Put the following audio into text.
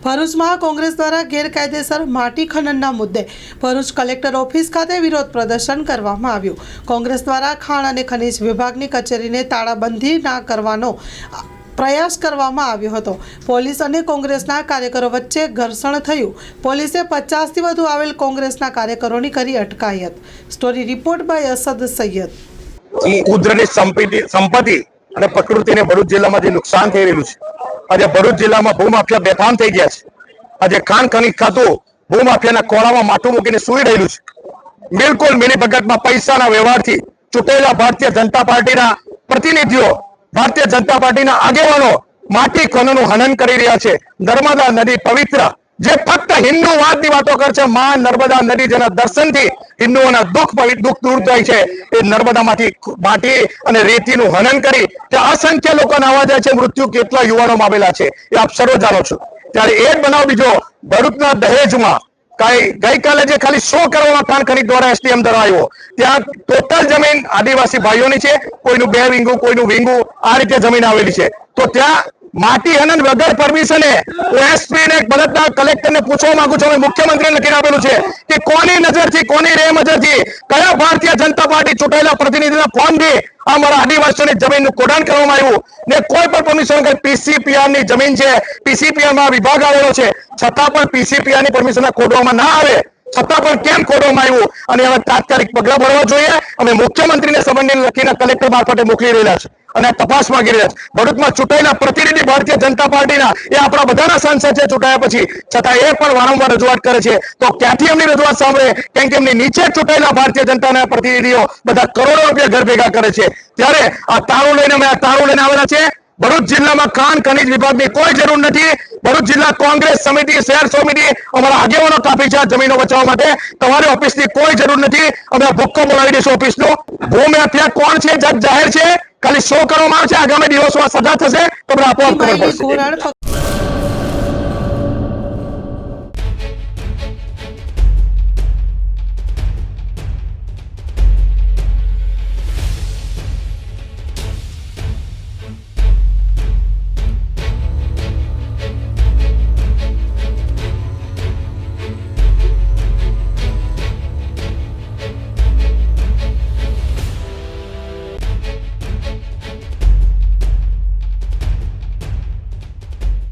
ભરૂચમાં કોંગ્રેસ દ્વારા ગેરકાયદેસર માટી ખનનના મુદ્દે ભરૂચ કલેક્ટર ઓફિસ ખાતે વિરોધ પ્રદર્શન કરવામાં આવ્યું। કોંગ્રેસ દ્વારા ખાણ અને ખનિજ વિભાગની કચેરીને તાળાબંધી ના કરવાનો પ્રયાસ કરવામાં આવ્યો હતો। પોલીસ અને કોંગ્રેસના કાર્યકરો વચ્ચે ઘર્ષણ થયું। પોલીસે 50થી વધુ આવેલ કોંગ્રેસના કાર્યકરોની કરી અટકાયત। Story report by Asad Syed. કુદરતી સંપત્તિ અને પ્રકૃતિને ભરૂચ જિલ્લામાં જે નુકસાન થઈ રહ્યું છે, આજે ભરૂચ જિલ્લામાં ભૂમાફિયા બેફામ થઈ ગયા છે। આજે ખાણ ખનીજ ખાતું ભૂમાફિયાના કોળામાં માથું મૂકીને સૂઈ રહ્યું છે। બિલકુલ મિલીભગતમાં પૈસાના વ્યવહારથી ચૂંટાયેલા ભારતીય જનતા પાર્ટીના પ્રતિનિધિઓ, ભારતીય જનતા પાર્ટીના આગેવાનો માટી ખનનનું હનન કરી રહ્યા છે। નર્મદા નદી પવિત્ર, જે ફક્ત હિન્દુવાદની વાતો કરે છે, માં નર્મદા નદી જેના દર્શનથી હિન્દુઓના દુઃખ દૂર થાય છે, એ નર્મદામાંથી માટી અને રેતીનું હનન કરી ત્યાં અસંખ્ય લોકો નાવા જાય છે। મૃત્યુ કેટલા યુવાનો આવેલા છે એ આપ સર્વ જાણો છો। ત્યારે એ જ બનાવ બીજો ભરૂચના દહેજમાં ગઈકાલે જે ખાલી 100 કરોડના ખાણ ખનીજ દ્વારા એસટીએમ દ્વારા આવ્યો, ત્યાં ટોટલ જમીન આદિવાસી ભાઈઓની છે, કોઈનું 2 વીંગુ, કોઈનું વીંગુ, આ રીતે જમીન આવેલી છે। તો ત્યાં માટી હનન વગર પરમિશને એસપી ને બળદના કલેક્ટરને પૂછવા માંગુ છું, મુખ્યમંત્રીને લખીને આપેલું છે કે કોની નજરથી, કોની રે નજરથી, કયા ભારતીય જનતા પાર્ટી ચૂંટાયેલા પ્રતિનિધિના ફોનથી અમારા આદિવાસીઓની જમીનનું કોડાણ કરવામાં આવ્યું ને કોઈ પણ પરમિશન વગર પીસીપીઆર ની જમીન છે, પીસીપીઆર માં વિભાગ આવેલો છે, છતાં પણ પીસીપીઆર ની પરમિશન ખોદવામાં ના આવે, છતાં પણ કેમ ખોદવામાં આવ્યું અને હવે તાત્કાલિક પગલાં ભરવા જોઈએ। અમે મુખ્યમંત્રીને સંબંધિત લખીને કલેક્ટર મારફતે મોકલી રહેલા છે અને તપાસ માંગી રહ્યા છે। ભરૂચમાં ચૂંટાયેલા પ્રતિનિધિ ભારતીય જનતા પાર્ટીના એ આપણા બધાના સાંસદ છે ચૂંટાયા પછી, છતાં એ પણ વારંવાર રજૂઆત કરે છે। તો ક્યાંથી એમની રજૂઆત સાંભળે? કેમ કે એમની નીચે ચૂંટાયેલા ભારતીય જનતાના પ્રતિનિધિઓ બધા કરોડો રૂપિયા ઘર ભેગા કરે છે। ત્યારે આ તાળું લઈને આવેલા છે। ભરૂચ જિલ્લામાં ખાણ ખનીજ વિભાગની કોઈ જરૂર નથી। ભરૂચ જિલ્લા કોંગ્રેસ સમિતિ, શહેર સમિતિ અમારા આગેવાનો કાપી છે જમીનો બચાવવા માટે। તમારી ઓફિસની કોઈ જરૂર નથી। અમે ભૂક્કો બોલાવી દઈશું ઓફિસનો। ભૂમાફિયા કોણ છે જગ જાહેર છે। ખાલી 100 કરોડમાં છે, આગામી દિવસોમાં સજા થશે તો આપોઆપ ખબર પડશે।